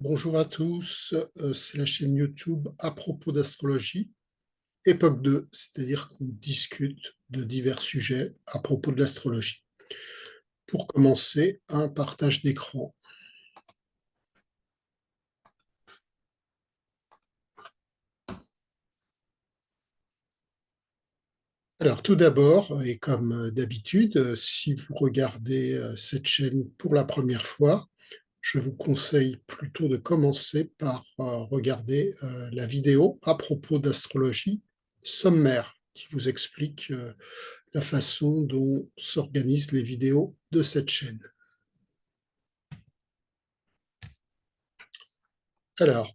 Bonjour à tous, c'est la chaîne YouTube à propos d'astrologie, époque 2, c'est-à-dire qu'on discute de divers sujets à propos de l'astrologie. Pour commencer, un partage d'écran. Alors tout d'abord, et comme d'habitude, si vous regardez cette chaîne pour la première fois, je vous conseille plutôt de commencer par regarder la vidéo à propos d'astrologie sommaire qui vous explique la façon dont s'organisent les vidéos de cette chaîne. Alors,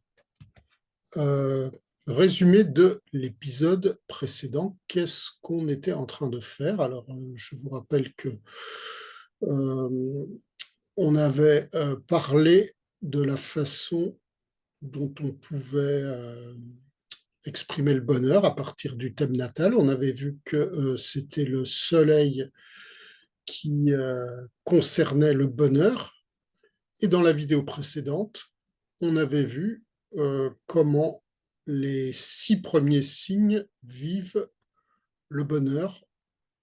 euh, résumé de l'épisode précédent, qu'est-ce qu'on était en train de faire? Alors, je vous rappelle que euh, on avait parlé de la façon dont on pouvait exprimer le bonheur à partir du thème natal. On avait vu que c'était le soleil qui concernait le bonheur. Et dans la vidéo précédente, on avait vu comment les 6 premiers signes vivent le bonheur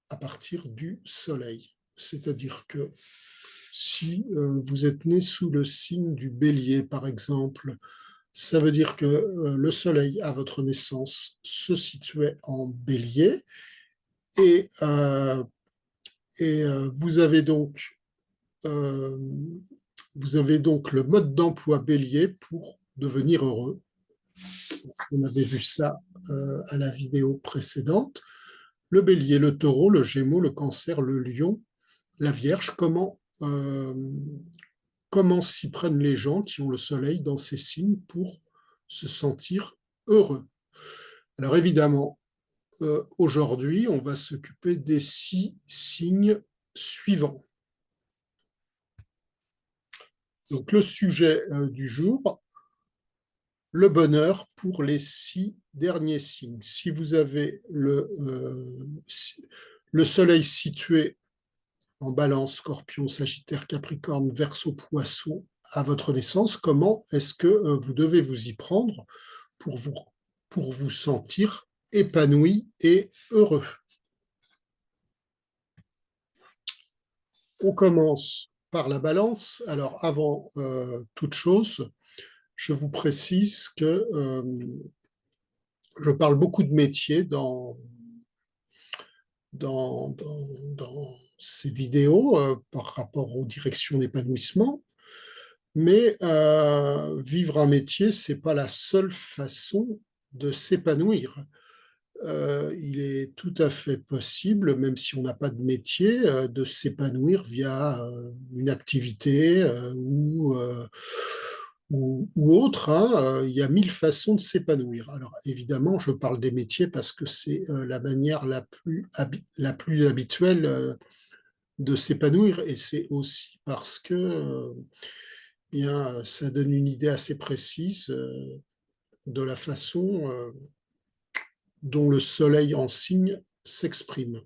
à partir du soleil. C'est-à-dire que si vous êtes né sous le signe du bélier, par exemple, ça veut dire que le soleil à votre naissance se situait en bélier et, vous avez donc euh, le mode d'emploi bélier pour devenir heureux. On avait vu ça à la vidéo précédente. Le bélier, le taureau, le gémeaux, le cancer, le lion, la vierge, comment s'y prennent les gens qui ont le soleil dans ces signes pour se sentir heureux. Alors évidemment, aujourd'hui, on va s'occuper des 6 signes suivants. Donc le sujet du jour, le bonheur pour les 6 derniers signes. Si vous avez le soleil situé en balance, scorpion, sagittaire, capricorne, verseau, poisson à votre naissance, comment est-ce que vous devez vous y prendre pour vous, pour vous sentir épanoui et heureux? On commence par la balance. Alors avant toute chose, je vous précise que je parle beaucoup de métiers dans ces vidéos par rapport aux directions d'épanouissement, mais vivre un métier, c'est pas la seule façon de s'épanouir. Il est tout à fait possible, même si on n'a pas de métier, de s'épanouir via une activité ou autre, hein. Il y a 1000 façons de s'épanouir. Alors évidemment, je parle des métiers parce que c'est la manière la plus habituelle de s'épanouir, et c'est aussi parce que bien, ça donne une idée assez précise de la façon dont le soleil en signe s'exprime.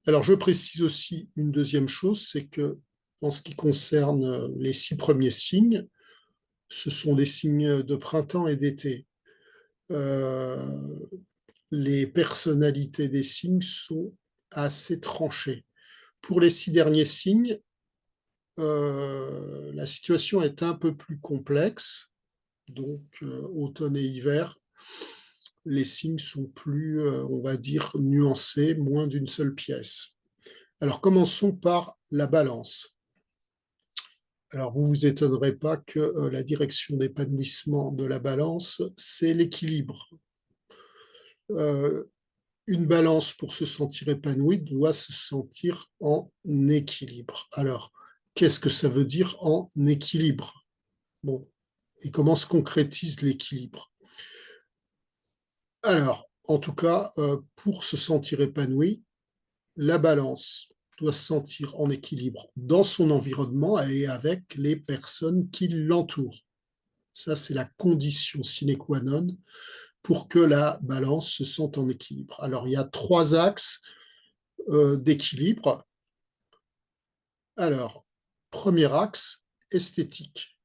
Alors je précise aussi une deuxième chose, c'est que en ce qui concerne les 6 premiers signes, ce sont des signes de printemps et d'été. Euh, les personnalités des signes sont assez tranchées. Pour les 6 derniers signes, la situation est un peu plus complexe, donc automne et hiver, les signes sont plus, on va dire, nuancés, moins d'une seule pièce. Alors commençons par la balance. Alors vous vous étonnerez pas que la direction d'épanouissement de la balance, c'est l'équilibre. Euh, une balance pour se sentir épanoui doit se sentir en équilibre. Alors, qu'est-ce que ça veut dire en équilibre? Bon, et comment se concrétise l'équilibre? Alors, en tout cas, pour se sentir épanoui, la balance doit se sentir en équilibre dans son environnement et avec les personnes qui l'entourent. Ça, c'est la condition sine qua non pour que la balance se sente en équilibre. Alors, il y a 3 axes d'équilibre. Alors, premier axe, esthétique.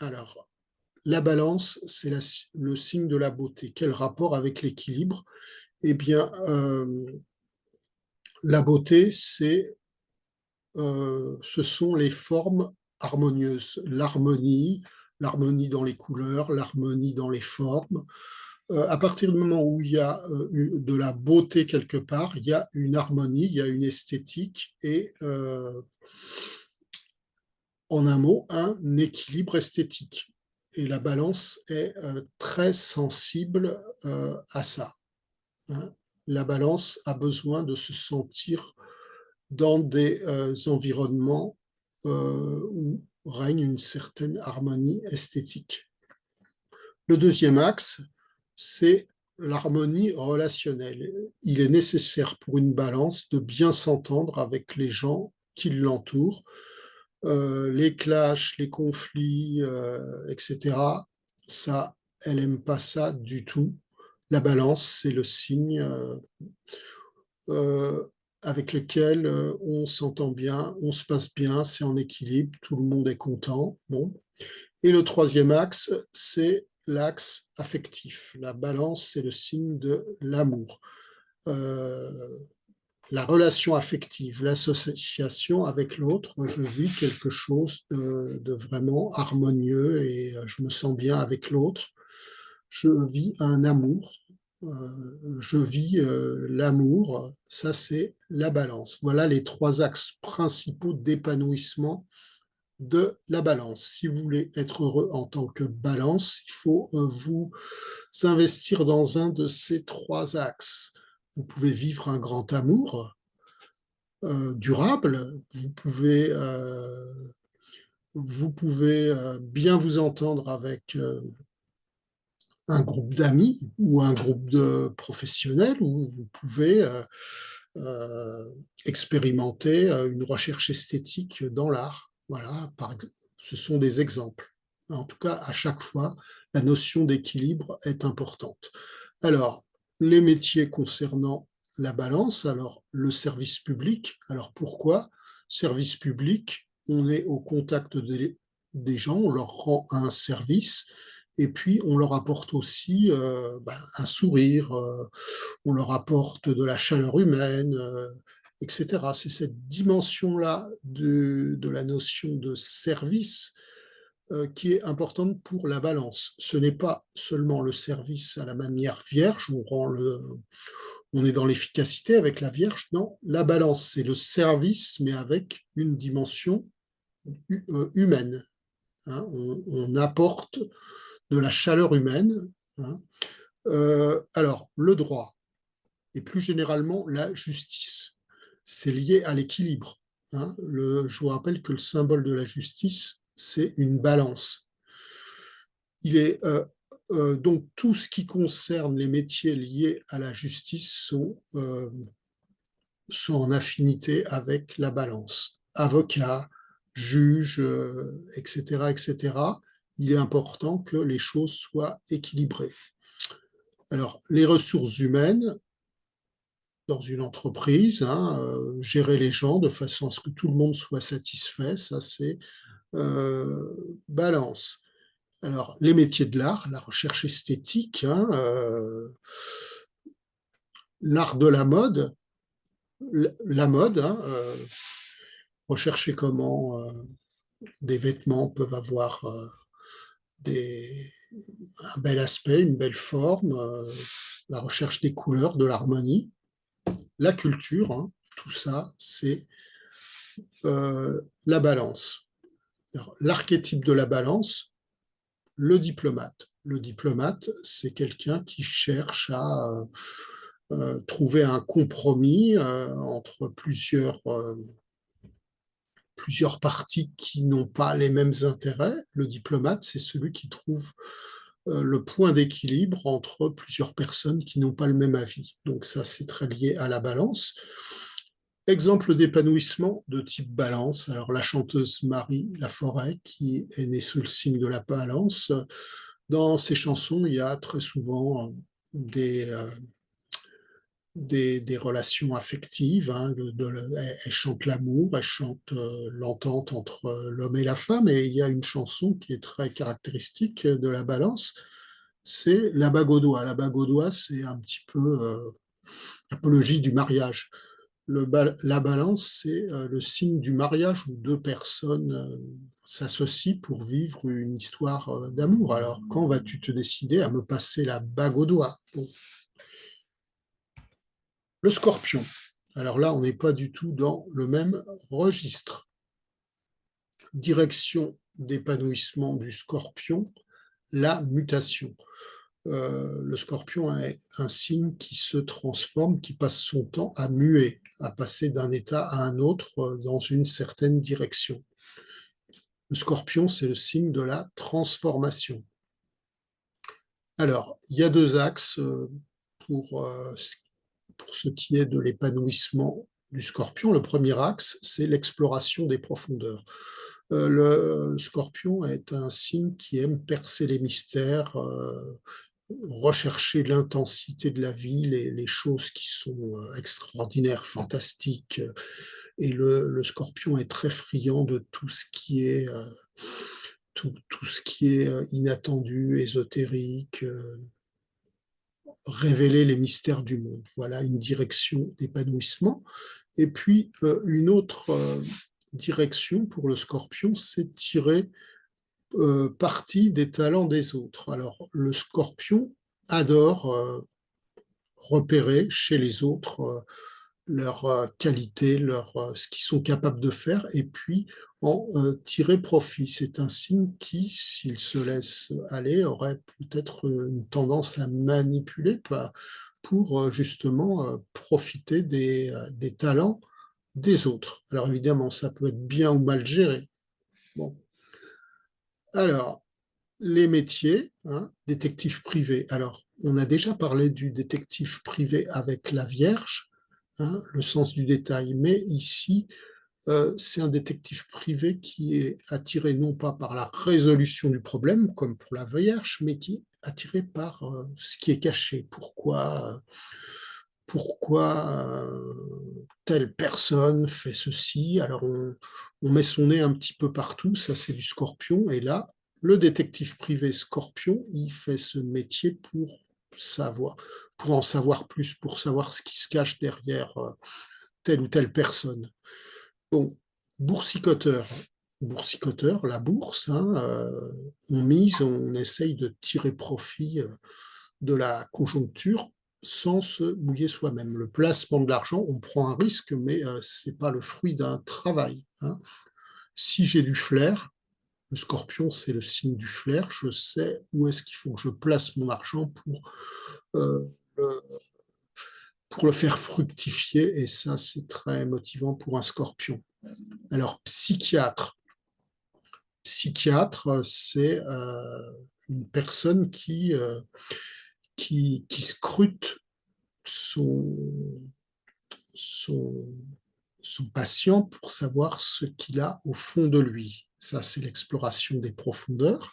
Alors, la balance, c'est le signe de la beauté. Quel rapport avec l'équilibre? Eh bien, la beauté, ce sont les formes harmonieuses, l'harmonie dans les couleurs, l'harmonie dans les formes. À partir du moment où il y a de la beauté quelque part, il y a une harmonie, il y a une esthétique et, en un mot, un équilibre esthétique. Et la balance est très sensible à ça, hein. La balance a besoin de se sentir dans des environnements où règne une certaine harmonie esthétique. Le deuxième axe, c'est l'harmonie relationnelle. Il est nécessaire pour une balance de bien s'entendre avec les gens qui l'entourent. Les clashs, les conflits, etc., ça, elle n'aime pas ça du tout. La balance, c'est le signe euh, avec lequel on s'entend bien, on se passe bien, c'est en équilibre, tout le monde est content. Bon. Et le troisième axe, c'est l'axe affectif. La balance, c'est le signe de l'amour. Euh, la relation affective, l'association avec l'autre, je vis quelque chose de vraiment harmonieux et je me sens bien avec l'autre. Je vis un amour, je vis l'amour, ça c'est la balance. Voilà les trois axes principaux d'épanouissement de la balance. Si vous voulez être heureux en tant que balance, il faut vous investir dans un de ces trois axes. Vous pouvez vivre un grand amour durable, vous pouvez bien vous entendre avec un groupe d'amis ou un groupe de professionnels, ou vous pouvez euh, expérimenter une recherche esthétique dans l'art. Voilà, ce sont des exemples. En tout cas, à chaque fois, la notion d'équilibre est importante. Alors, les métiers concernant la balance, alors le service public, alors pourquoi service public? On est au contact des gens, on leur rend un service et puis on leur apporte aussi un sourire, on leur apporte de la chaleur humaine, etc. C'est cette dimension-là de la notion de service qui est importante pour la balance. Ce n'est pas seulement le service à la manière vierge, on est dans l'efficacité avec la vierge, non, la balance, c'est le service, mais avec une dimension humaine, hein. On apporte de la chaleur humaine, hein. Alors, le droit, et plus généralement la justice, c'est lié à l'équilibre, hein. Je vous rappelle que le symbole de la justice, c'est une balance. Il est donc tout ce qui concerne les métiers liés à la justice sont en affinité avec la balance. Avocat, juge, etc., etc. Il est important que les choses soient équilibrées. Alors, les ressources humaines dans une entreprise, hein, gérer les gens de façon à ce que tout le monde soit satisfait, ça c'est balance. Alors, les métiers de l'art, la recherche esthétique, hein, l'art de la mode, hein, rechercher comment des vêtements peuvent avoir des, un bel aspect, une belle forme, la recherche des couleurs, de l'harmonie, la culture, hein, tout ça, c'est la balance. L'archétype de la balance, le diplomate. Le diplomate, c'est quelqu'un qui cherche à trouver un compromis entre plusieurs parties qui n'ont pas les mêmes intérêts. Le diplomate, c'est celui qui trouve le point d'équilibre entre plusieurs personnes qui n'ont pas le même avis. Donc ça, c'est très lié à la balance. Exemple d'épanouissement de type balance. Alors la chanteuse Marie Laforêt, qui est née sous le signe de la balance, dans ses chansons, il y a très souvent des, des relations affectives. Hein, elle chante l'amour, elle chante l'entente entre l'homme et la femme, et il y a une chanson qui est très caractéristique de la Balance, c'est la bague au doigt. La bague au doigt, c'est un petit peu l'apologie du mariage. La Balance, c'est le signe du mariage où deux personnes s'associent pour vivre une histoire d'amour. Alors, quand vas-tu te décider à me passer la bague au doigt? Bon. Le Scorpion. Alors là, on n'est pas du tout dans le même registre. Direction d'épanouissement du Scorpion, la mutation. Le Scorpion est un signe qui se transforme, qui passe son temps à muer, à passer d'un état à un autre dans une certaine direction. Le Scorpion, c'est le signe de la transformation. Alors, il y a deux axes pour ce qui est de l'épanouissement du Scorpion. Le premier axe, c'est l'exploration des profondeurs. Le Scorpion est un signe qui aime percer les mystères, rechercher l'intensité de la vie, les choses qui sont extraordinaires, fantastiques. Et le Scorpion est très friand de tout ce qui est tout ce qui est inattendu, ésotérique, révéler les mystères du monde. Voilà une direction d'épanouissement. Et puis une autre direction pour le Scorpion, c'est tirer parti des talents des autres. Alors le Scorpion adore repérer chez les autres leurs qualités, ce qu'ils sont capables de faire, et puis en tirer profit. C'est un signe qui, s'il se laisse aller, aurait peut-être une tendance à manipuler pour justement profiter des talents des autres. Alors évidemment, ça peut être bien ou mal géré. Bon. Alors, les métiers, hein, détective privé. Alors, on a déjà parlé du détective privé avec la Vierge, hein, le sens du détail, mais ici, c'est un détective privé qui est attiré non pas par la résolution du problème, comme pour la Vierge, mais qui est attiré par ce qui est caché. Pourquoi telle personne fait ceci? Alors on met son nez un petit peu partout, ça c'est du Scorpion, et là, le détective privé Scorpion, il fait ce métier savoir, pour en savoir plus, pour savoir ce qui se cache derrière telle ou telle personne. Bon, boursicoteur. Boursicoteur, la bourse, hein, on mise, on essaye de tirer profit de la conjoncture sans se mouiller soi-même. Le placement de l'argent, on prend un risque, mais ce n'est pas le fruit d'un travail. Hein. Si j'ai du flair, le Scorpion, c'est le signe du flair, je sais où est-ce qu'il faut que je place mon argent euh, pour le faire fructifier, et ça, c'est très motivant pour un Scorpion. Alors, psychiatre. Psychiatre, c'est une personne qui scrute son, son, son patient pour savoir ce qu'il a au fond de lui. Ça, c'est l'exploration des profondeurs.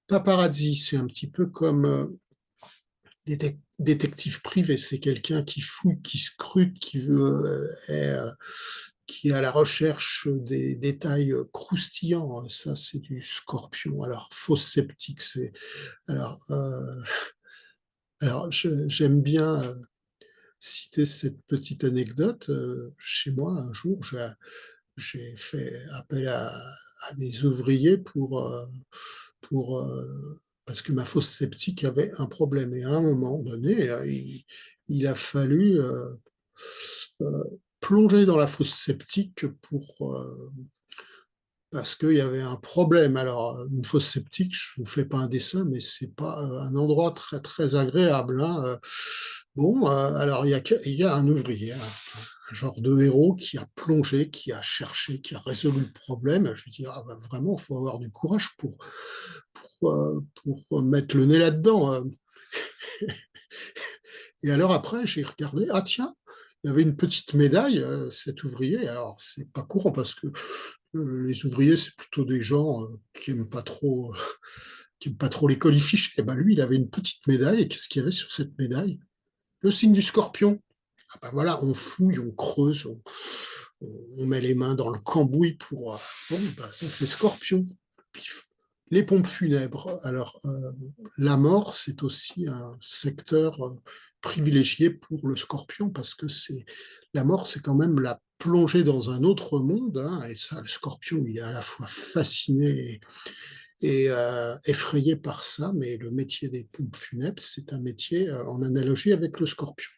Paparazzi, c'est un petit peu comme détective privé. C'est quelqu'un qui fouille, qui scrute, qui est à la recherche des détails croustillants. Ça, c'est du Scorpion. Alors, fausse sceptique, c'est... Alors, j'aime bien citer cette petite anecdote. Chez moi, un jour, j'ai fait appel à des ouvriers pour parce que ma fosse septique avait un problème. Et à un moment donné, il a fallu euh, plonger dans la fosse septique parce qu'il y avait un problème. Alors, une fosse septique, je ne vous fais pas un dessin, mais ce n'est pas un endroit très, très agréable. Hein. Bon, alors il y a un ouvrier, un genre de héros qui a plongé, qui a cherché, qui a résolu le problème. Je lui dis, ah, bah, vraiment, il faut avoir du courage pour mettre le nez là-dedans. Et alors après, j'ai regardé, ah tiens, il y avait une petite médaille, cet ouvrier. Alors, c'est pas courant parce que les ouvriers, c'est plutôt des gens qui aiment pas trop les colifiches. Et ben lui, il avait une petite médaille. Et qu'est-ce qu'il y avait sur cette médaille? Le signe du Scorpion, ah ben voilà, on fouille, on creuse, on met les mains dans le cambouis pour... bon, ben ça, c'est Scorpion. Pif. Les pompes funèbres. Alors, la mort, c'est aussi un secteur privilégié pour le Scorpion parce que la mort, c'est quand même la plongée dans un autre monde. Hein, et ça, le Scorpion, il est à la fois fasciné et effrayé par ça, mais le métier des pompes funèbres, c'est un métier en analogie avec le Scorpion.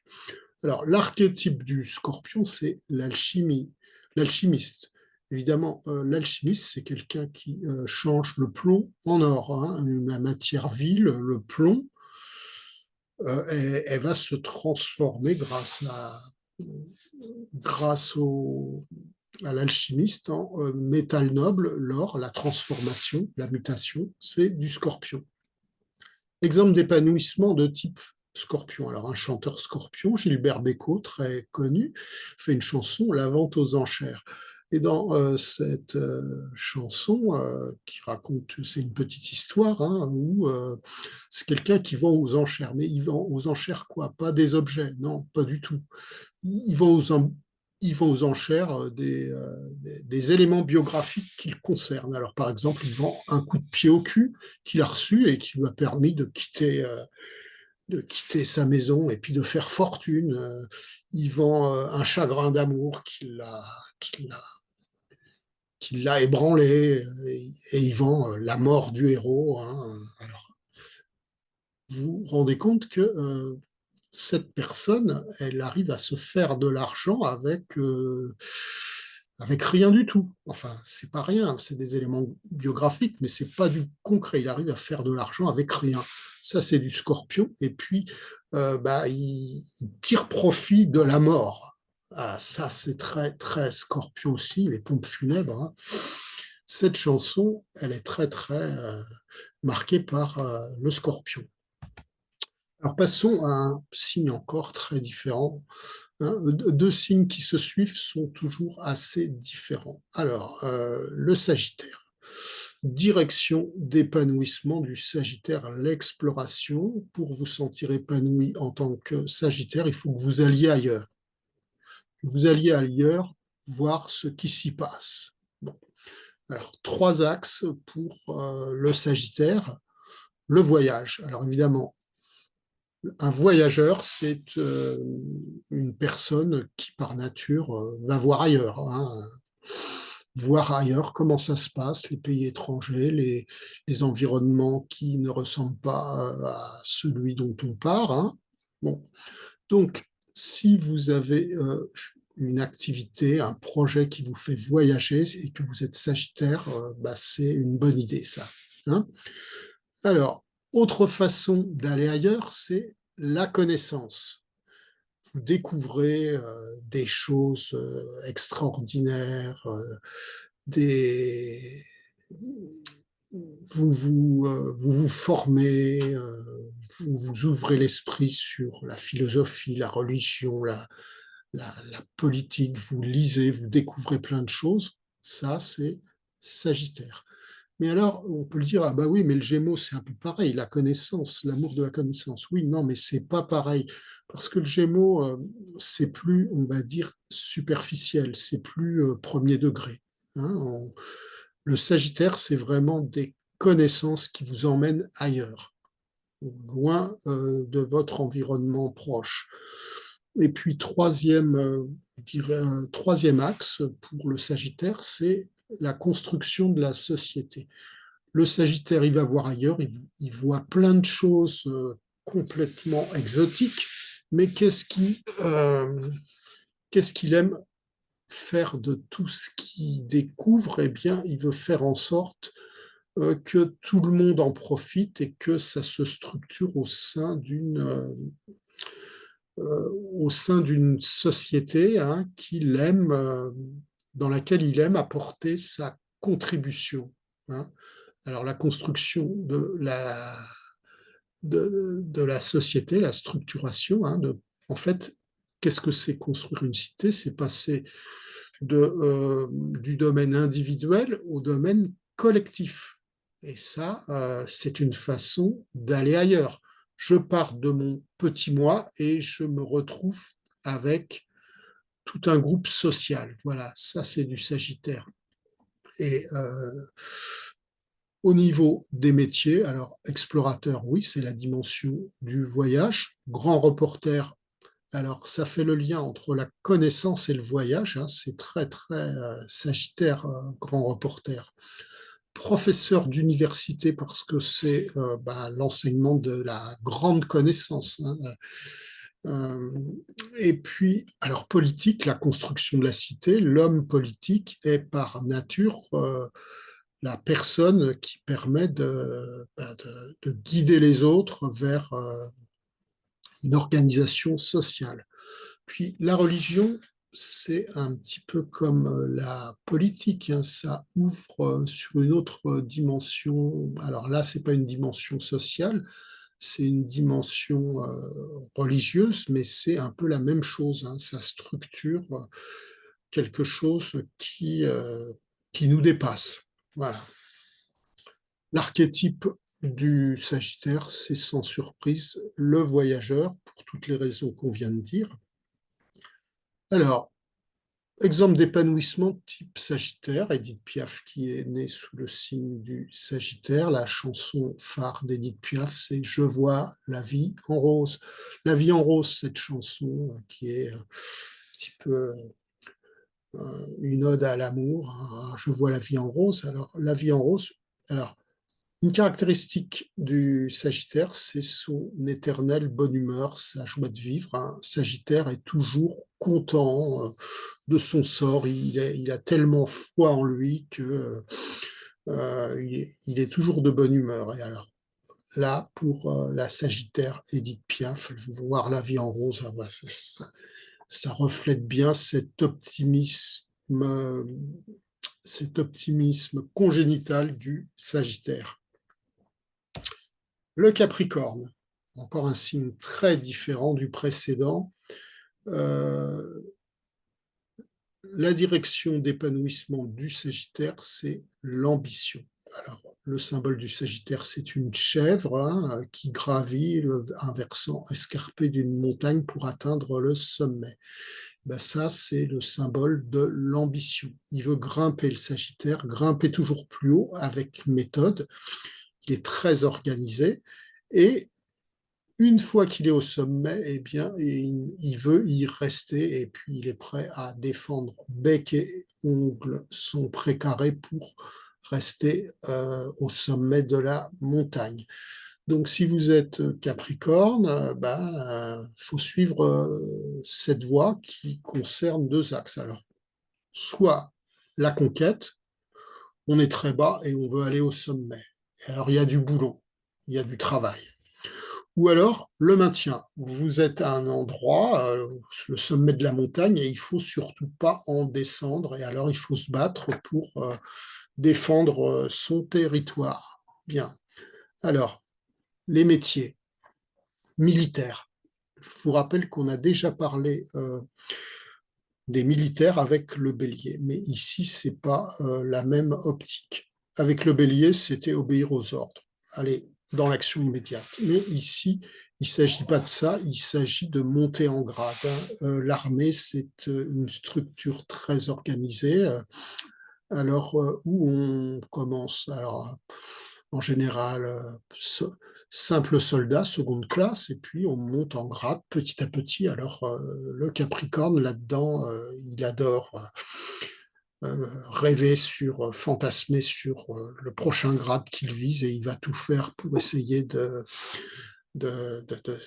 Alors, l'archétype du Scorpion, c'est l'alchimie, l'alchimiste. Évidemment, l'alchimiste, c'est quelqu'un qui change le plomb en or. Hein, la matière vile, le plomb, elle va se transformer grâce à l'alchimiste en métal noble, l'or, la transformation, la mutation, c'est du Scorpion. Exemple d'épanouissement de type Scorpion. Alors, un chanteur Scorpion, Gilbert Bécaud, très connu, fait une chanson, La vente aux enchères. Et dans cette chanson qui raconte, c'est une petite histoire, hein, où c'est quelqu'un qui vend aux enchères. Mais il vend aux enchères quoi? Pas des objets, non, pas du tout. Il vend aux enchères des éléments biographiques qui le concernent. Alors, par exemple, il vend un coup de pied au cul qu'il a reçu et qui lui a permis de quitter sa maison et puis de faire fortune. Il vend un chagrin d'amour qui l'a ébranlé et il vend la mort du héros. Hein. Alors, vous vous rendez compte que cette personne, elle arrive à se faire de l'argent avec rien du tout. Enfin, c'est pas rien, c'est des éléments biographiques, mais c'est pas du concret. Il arrive à faire de l'argent avec rien. Ça, c'est du Scorpion. Et puis, il tire profit de la mort. Ah, ça, c'est très, très Scorpion aussi, les pompes funèbres. Hein. Cette chanson, elle est très, très marquée par le Scorpion. Alors passons à un signe encore très différent. Hein. Deux signes qui se suivent sont toujours assez différents. Alors, le Sagittaire. Direction d'épanouissement du Sagittaire, l'exploration. Pour vous sentir épanoui en tant que Sagittaire, il faut que vous alliez ailleurs. Que vous alliez ailleurs voir ce qui s'y passe. Bon. Alors, trois axes pour le Sagittaire. Le voyage. Alors évidemment, un voyageur, c'est une personne qui, par nature, va voir ailleurs. Hein. Voir ailleurs comment ça se passe, les pays étrangers, les environnements qui ne ressemblent pas à celui dont on part. Hein. Bon. Donc, si vous avez une activité, un projet qui vous fait voyager et que vous êtes Sagittaire, c'est une bonne idée, ça. Hein. Alors, autre façon d'aller ailleurs, c'est la connaissance. Vous découvrez des choses extraordinaires, des... vous formez, vous ouvrez l'esprit sur la philosophie, la religion, la politique, vous lisez, vous découvrez plein de choses. Ça, c'est Sagittaire. Mais alors, on peut le dire, ah bah oui, mais le Gémeaux, c'est un peu pareil, la connaissance, l'amour de la connaissance. Oui, non, mais c'est pas pareil. Parce que le Gémeaux, c'est plus, on va dire, superficiel, c'est plus premier degré. Hein. Le Sagittaire, c'est vraiment des connaissances qui vous emmènent ailleurs, loin de votre environnement proche. Et puis, troisième axe pour le Sagittaire, c'est la construction de la société. Le Sagittaire, il va voir ailleurs, il voit plein de choses complètement exotiques, mais qu'est-ce qu'il aime faire de tout ce qu'il découvre? Eh bien, il veut faire en sorte que tout le monde en profite et que ça se structure au sein d'une société hein, qu'il aime, dans laquelle il aime apporter sa contribution. Hein. Alors la construction de la société, la structuration, hein, en fait, qu'est-ce que c'est construire une cité? C'est passer du domaine individuel au domaine collectif. Et ça, c'est une façon d'aller ailleurs. je pars de mon petit moi et je me retrouve avec tout un groupe social. Voilà, ça c'est du Sagittaire. Et au niveau des métiers, alors explorateur, oui, c'est la dimension du voyage. Grand reporter, alors ça fait le lien entre la connaissance et le voyage, hein, c'est très très Sagittaire, grand reporter. Professeur d'université parce que c'est l'enseignement de la grande connaissance, hein. Euh, et puis, alors politique, la construction de la cité, l'homme politique est par nature la personne qui permet de guider les autres vers une organisation sociale. Puis la religion, c'est un petit peu comme la politique, hein, ça ouvre sur une autre dimension. Alors là, c'est pas une dimension sociale, c'est une dimension religieuse, mais c'est un peu la même chose, hein, ça structure quelque chose qui nous dépasse. Voilà. L'archétype du Sagittaire, c'est sans surprise le voyageur, pour toutes les raisons qu'on vient de dire. Alors, exemple d'épanouissement type Sagittaire, Édith Piaf qui est née sous le signe du Sagittaire. La chanson phare d'Édith Piaf, c'est Je vois la vie en rose. La vie en rose, cette chanson qui est un petit peu une ode à l'amour, hein. Je vois la vie en rose. Alors, la vie en rose, alors, une caractéristique du Sagittaire, c'est son éternelle bonne humeur, sa joie de vivre. Un Sagittaire est toujours content de son sort. Il a tellement foi en lui que il est toujours de bonne humeur. Et alors là, pour la Sagittaire Édith Piaf, voir la vie en rose, ça reflète bien cet optimisme congénital du Sagittaire. Le Capricorne, encore un signe très différent du précédent. Euh, la direction d'épanouissement du Sagittaire, c'est l'ambition. Alors, le symbole du Sagittaire, c'est une chèvre, hein, qui gravit un versant escarpé d'une montagne pour atteindre le sommet. Ben ça, c'est le symbole de l'ambition. Il veut grimper, le Sagittaire, grimper toujours plus haut avec méthode. Il est très organisé et une fois qu'il est au sommet, eh bien, il veut y rester et puis il est prêt à défendre bec et ongle son précaré pour rester au sommet de la montagne. Donc, si vous êtes Capricorne, faut suivre cette voie qui concerne deux axes. Alors, soit la conquête, on est très bas et on veut aller au sommet. Alors, il y a du boulot, il y a du travail. Ou alors le maintien. Vous êtes à un endroit, le sommet de la montagne, et il faut surtout pas en descendre. Et alors il faut se battre pour défendre son territoire. Bien. Alors, les métiers militaires. Je vous rappelle qu'on a déjà parlé des militaires avec le bélier, mais ici, c'est pas la même optique. Avec le bélier, c'était obéir aux ordres, aller dans l'action immédiate. Mais ici, il ne s'agit pas de ça, il s'agit de monter en grade, hein. L'armée, c'est une structure très organisée, alors où on commence. Alors, en général, simple soldat, seconde classe, et puis on monte en grade petit à petit. Alors, le Capricorne, là-dedans, il adore rêver fantasmer sur le prochain grade qu'il vise et il va tout faire pour essayer de, de, de,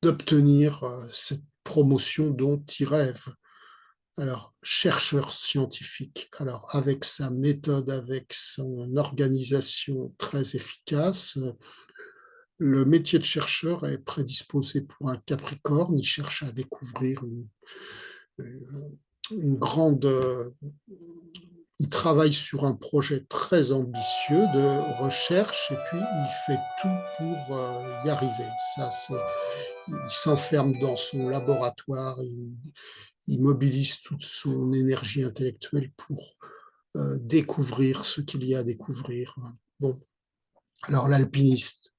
d'obtenir cette promotion dont il rêve. Alors, chercheur scientifique, alors avec sa méthode, avec son organisation très efficace, le métier de chercheur est prédisposé pour un Capricorne. Il cherche à découvrir une grande. Il travaille sur un projet très ambitieux de recherche et puis il fait tout pour y arriver. Ça, il s'enferme dans son laboratoire, il mobilise toute son énergie intellectuelle pour découvrir ce qu'il y a à découvrir. Bon, alors l'alpiniste,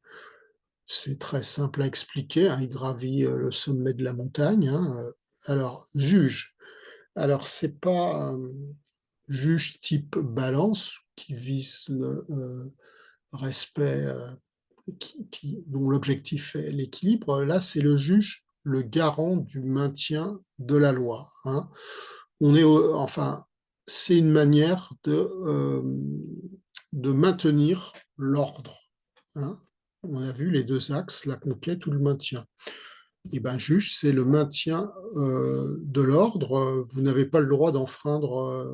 C'est très simple à expliquer, hein, il gravit le sommet de la montagne, hein. Alors, juge. Alors, c'est pas juge type balance qui vise le respect, dont l'objectif est l'équilibre. Là, c'est le juge, le garant du maintien de la loi, hein. Enfin, c'est une manière de maintenir l'ordre, hein. On a vu les deux axes, la conquête ou le maintien. Et ben, juge, c'est le maintien de l'ordre. Vous n'avez pas le droit d'enfreindre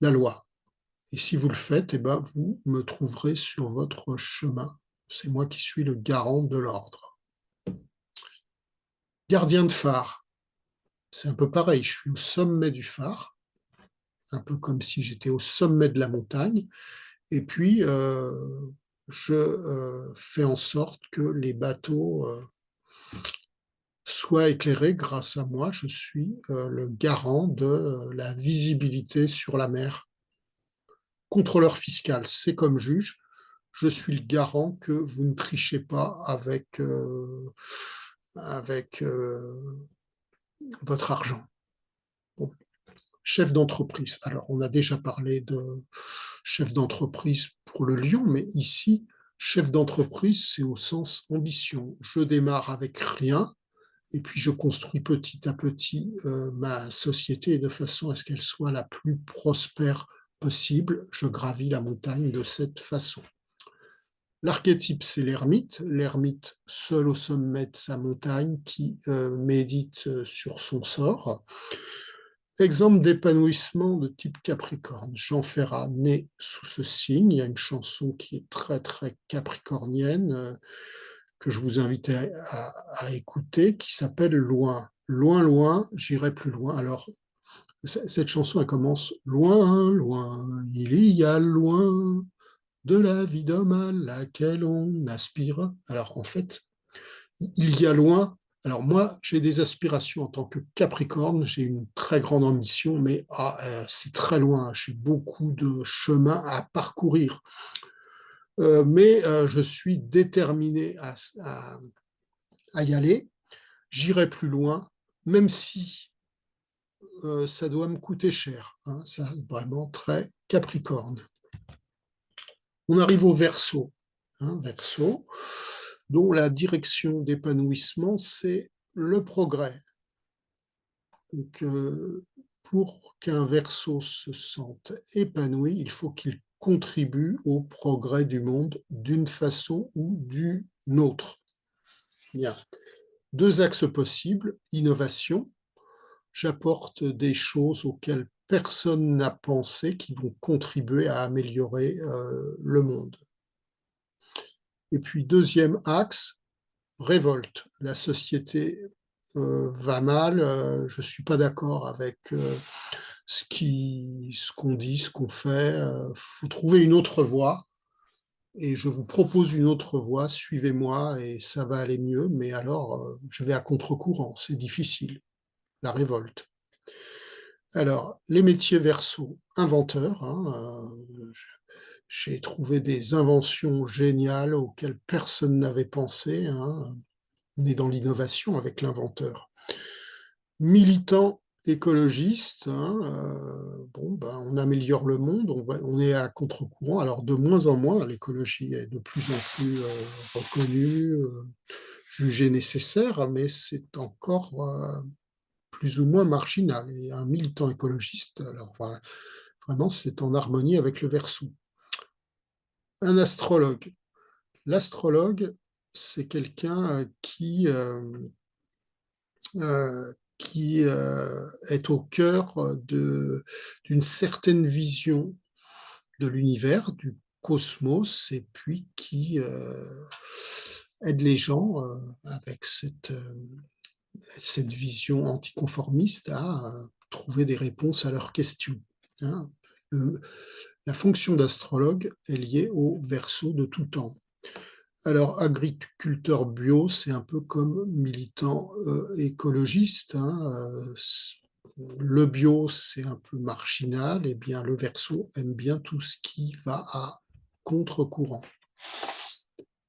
la loi. Et si vous le faites, eh ben, vous me trouverez sur votre chemin. C'est moi qui suis le garant de l'ordre. Gardien de phare, c'est un peu pareil. Je suis au sommet du phare, un peu comme si j'étais au sommet de la montagne. Et puis, je fais en sorte que les bateaux soient éclairés grâce à moi. Je suis le garant de la visibilité sur la mer. Contrôleur fiscal, c'est comme juge. Je suis le garant que vous ne trichez pas avec votre argent. Bon. Chef d'entreprise. Alors, on a déjà parlé de chef d'entreprise pour le lion, mais ici, chef d'entreprise, c'est au sens ambition. Je démarre avec rien et puis je construis petit à petit ma société de façon à ce qu'elle soit la plus prospère possible. Je gravis la montagne de cette façon. L'archétype, c'est l'ermite seul au sommet de sa montagne qui médite sur son sort. Exemple d'épanouissement de type Capricorne. Jean Ferrat, né sous ce signe, il y a une chanson qui est très très capricornienne que je vous invite à écouter, qui s'appelle Loin. Loin, loin, j'irai plus loin. Alors, cette chanson, elle commence loin, loin, il y a loin de la vie d'homme à laquelle on aspire. Alors, en fait, il y a loin. Alors moi, j'ai des aspirations en tant que Capricorne, j'ai une très grande ambition, mais c'est très loin, j'ai beaucoup de chemin à parcourir. Mais je suis déterminé à y aller, j'irai plus loin, même si ça doit me coûter cher, hein, ça vraiment très Capricorne. On arrive au Verseau, hein, Verseau, dont la direction d'épanouissement, c'est le progrès. Donc, pour qu'un Verseau se sente épanoui, il faut qu'il contribue au progrès du monde d'une façon ou d'une autre. Bien. Deux axes possibles, innovation. J'apporte des choses auxquelles personne n'a pensé qui vont contribuer à améliorer le monde. Et puis deuxième axe, révolte. La société va mal, je ne suis pas d'accord avec ce qu'on dit, ce qu'on fait. Il faut trouver une autre voie. Et je vous propose une autre voie, suivez-moi et ça va aller mieux. Mais alors, je vais à contre-courant, c'est difficile. La révolte. Alors, les métiers Verseau, inventeurs, hein, j'ai trouvé des inventions géniales auxquelles personne n'avait pensé, hein. On est dans l'innovation avec l'inventeur. Militant écologiste, hein, bon, ben, on améliore le monde, on est à contre-courant. Alors, de moins en moins, l'écologie est de plus en plus reconnue, jugée nécessaire, mais c'est encore plus ou moins marginal. Et un militant écologiste, alors voilà, vraiment, c'est en harmonie avec le Verseau. Un astrologue. L'astrologue, c'est quelqu'un qui est au cœur d'une certaine vision de l'univers, du cosmos, et puis qui aide les gens avec cette vision anticonformiste à trouver des réponses à leurs questions, hein. La fonction d'astrologue est liée au Verseau de tout temps. Alors, agriculteur bio, c'est un peu comme militant écologiste, hein. Le bio, c'est un peu marginal, et bien le Verseau aime bien tout ce qui va à contre-courant.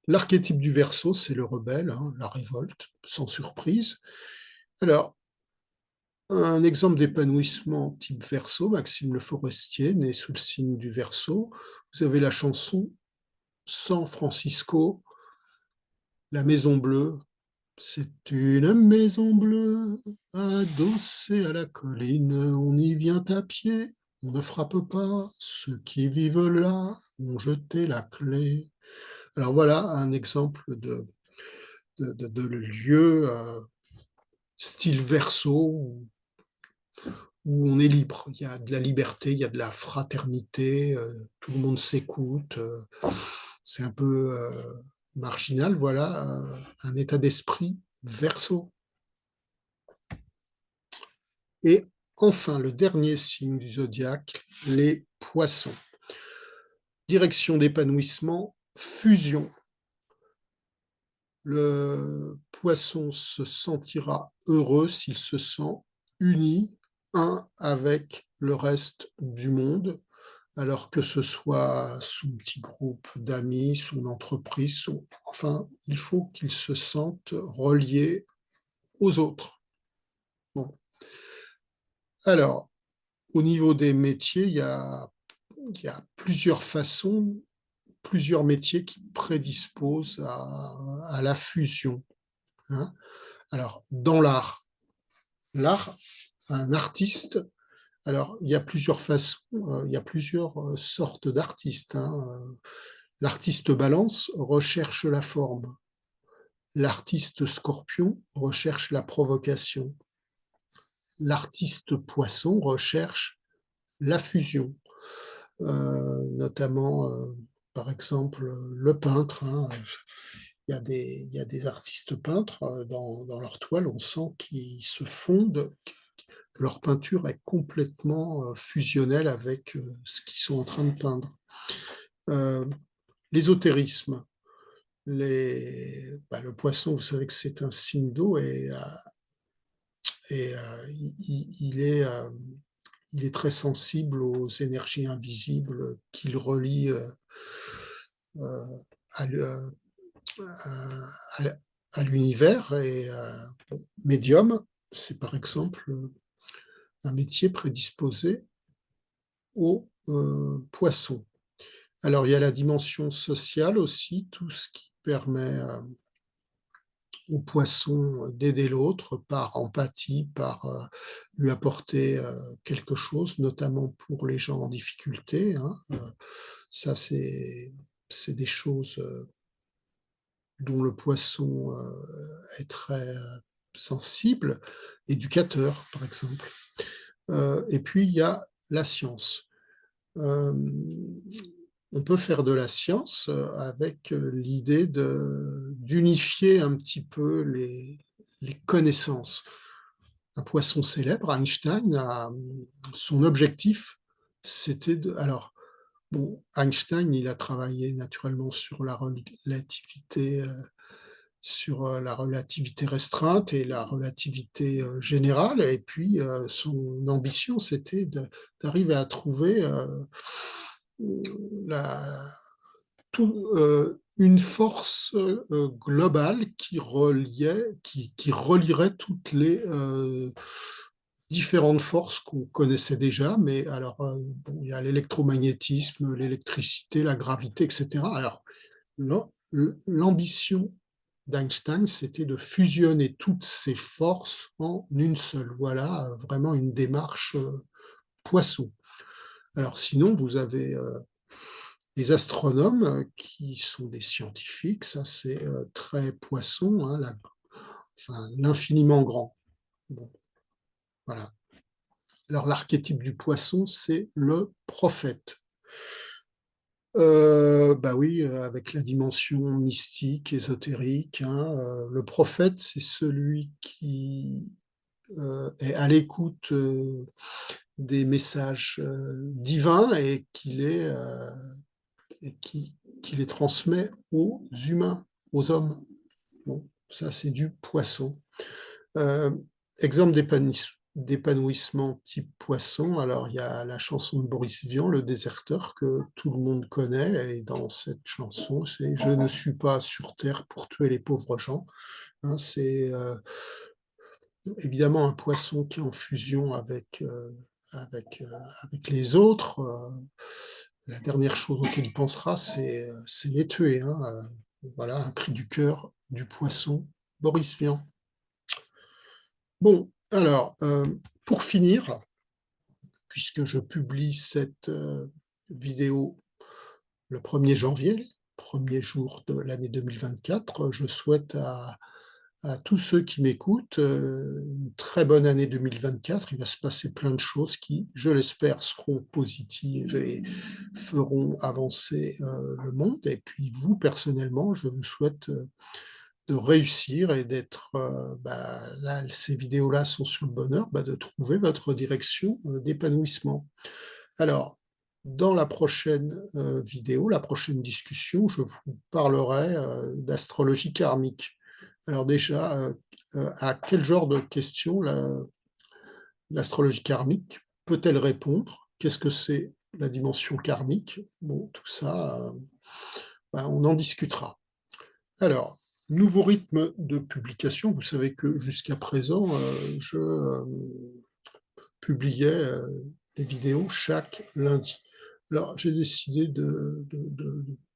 L'archétype du Verseau, c'est le rebelle, hein, la révolte, sans surprise. Alors, un exemple d'épanouissement type Verseau, Maxime Le Forestier, né sous le signe du Verseau. Vous avez la chanson San Francisco, la Maison Bleue. C'est une maison bleue adossée à la colline. On y vient à pied, on ne frappe pas. Ceux qui vivent là ont jeté la clé. Alors voilà un exemple de lieu style Verseau où on est libre. Il y a de la liberté, il y a de la fraternité, tout le monde s'écoute. C'est un peu marginal, voilà, un état d'esprit Verseau. Et enfin, le dernier signe du zodiaque, les poissons. Direction d'épanouissement, fusion. Le poisson se sentira heureux s'il se sent uni, un avec le reste du monde, alors que ce soit son petit groupe d'amis, son entreprise, enfin, il faut qu'il se sente relié aux autres. Bon. Alors, au niveau des métiers, il y a plusieurs façons, plusieurs métiers qui prédisposent à la fusion, hein. Alors, dans l'art, un artiste, alors il y a plusieurs façons, il y a plusieurs sortes d'artistes, hein. L'artiste balance recherche la forme. L'artiste scorpion recherche la provocation. L'artiste poisson recherche la fusion. Notamment, par exemple, le peintre, hein. Il y a des artistes peintres, dans leurs toiles, on sent qu'ils se fondent, que leur peinture est complètement fusionnelle avec ce qu'ils sont en train de peindre. L'ésotérisme. Le poisson, vous savez que c'est un signe d'eau et il est très sensible aux énergies invisibles qu'il relie à, à, à l'univers. Et bon, médium, c'est par exemple un métier prédisposé aux poissons. Alors, il y a la dimension sociale aussi, tout ce qui permet au poisson d'aider l'autre par empathie, par lui apporter quelque chose, notamment pour les gens en difficulté, hein. Ça, c'est des choses dont le poisson est très sensible, éducateur, par exemple. Et puis, il y a la science. On peut faire de la science avec l'idée d'unifier un petit peu les connaissances. Un poisson célèbre, Einstein, son objectif, c'était de... Alors, bon, Einstein, il a travaillé naturellement sur la relativité restreinte et la relativité générale. Et puis, son ambition, c'était d'arriver à trouver la, une force globale qui relierait toutes les différentes forces qu'on connaissait déjà, mais alors, bon, il y a l'électromagnétisme, l'électricité, la gravité, etc. Alors, l'ambition d'Einstein, c'était de fusionner toutes ces forces en une seule. Voilà, vraiment une démarche poisson. Alors sinon, vous avez les astronomes qui sont des scientifiques, ça c'est très poisson, hein, enfin, l'infiniment grand. Bon, voilà. Alors l'archétype du poisson, c'est le prophète. Bah oui, avec la dimension mystique, ésotérique, hein, le prophète, c'est celui qui est à l'écoute des messages divins et qui les transmet aux humains, aux hommes. Bon, ça c'est du poisson. Euh, exemple d'épanouissement type poisson. Alors, il y a la chanson de Boris Vian, Le Déserteur, que tout le monde connaît et dans cette chanson, c'est: «Je ne suis pas sur terre pour tuer les pauvres gens». Hein, c'est, évidemment un poisson qui est en fusion avec, avec les autres, la dernière chose auquel il pensera, c'est les tuer, hein, voilà, un cri du cœur du poisson, Boris Vian. Bon, alors, pour finir, puisque je publie cette, vidéo le 1er janvier, premier jour de l'année 2024, je souhaite à tous ceux qui m'écoutent, une très bonne année 2024. Il va se passer plein de choses qui, je l'espère, seront positives et feront avancer, le monde. Et puis vous, personnellement, je vous souhaite, de réussir et d'être, là, ces vidéos-là sont sur le bonheur, de trouver votre direction, d'épanouissement. Alors, dans la prochaine, vidéo, la prochaine discussion, je vous parlerai, d'astrologie karmique. Alors déjà, à quel genre de questions l'astrologie karmique peut-elle répondre? Qu'est-ce que c'est la dimension karmique? Bon, tout ça, on en discutera. Alors, nouveau rythme de publication. Vous savez que jusqu'à présent, je, publiais, les vidéos chaque lundi. Alors, j'ai décidé de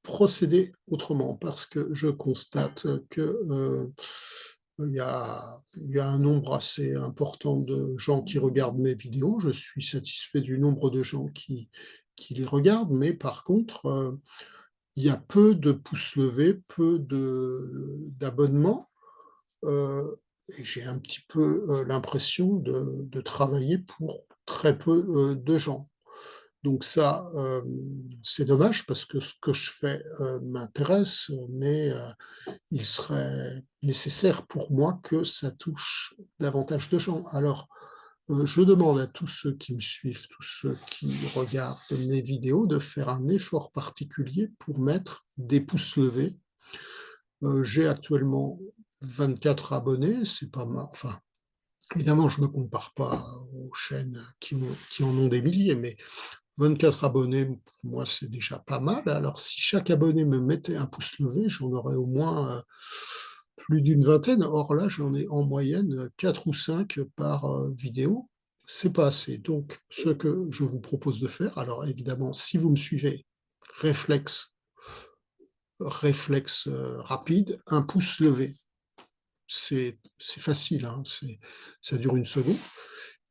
procéder autrement parce que je constate que, il y a un nombre assez important de gens qui regardent mes vidéos. Je suis satisfait du nombre de gens qui les regardent, mais par contre, il y a peu de pouces levés, peu d'abonnements, et j'ai un petit peu, l'impression de travailler pour très peu, de gens. Donc ça, c'est dommage parce que ce que je fais, m'intéresse, mais il serait nécessaire pour moi que ça touche davantage de gens. Alors, je demande à tous ceux qui me suivent, tous ceux qui regardent mes vidéos, de faire un effort particulier pour mettre des pouces levés. J'ai actuellement 24 abonnés, c'est pas mal, enfin, évidemment, je ne me compare pas aux chaînes qui en ont des milliers, mais 24 abonnés, pour moi, c'est déjà pas mal. Alors si chaque abonné me mettait un pouce levé, j'en aurais au moins, plus d'une vingtaine. Or là, j'en ai en moyenne, 4 ou 5 par, vidéo. C'est pas assez. Donc ce que je vous propose de faire, alors évidemment, si vous me suivez, réflexe rapide, un pouce levé. C'est facile, hein, ça dure 1 seconde.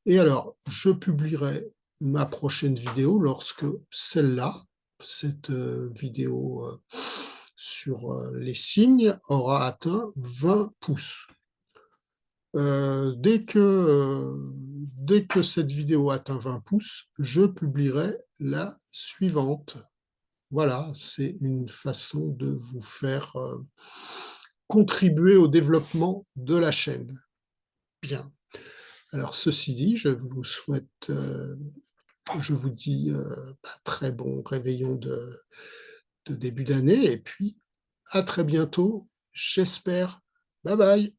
Et alors, je publierai ma prochaine vidéo lorsque celle-là, cette, vidéo, sur, les signes aura atteint 20 pouces. Dès que cette vidéo atteint 20 pouces, je publierai la suivante. Voilà, c'est une façon de vous faire, contribuer au développement de la chaîne. Bien. Alors ceci dit, je vous dis, très bon réveillon de début d'année et puis à très bientôt, j'espère. Bye bye.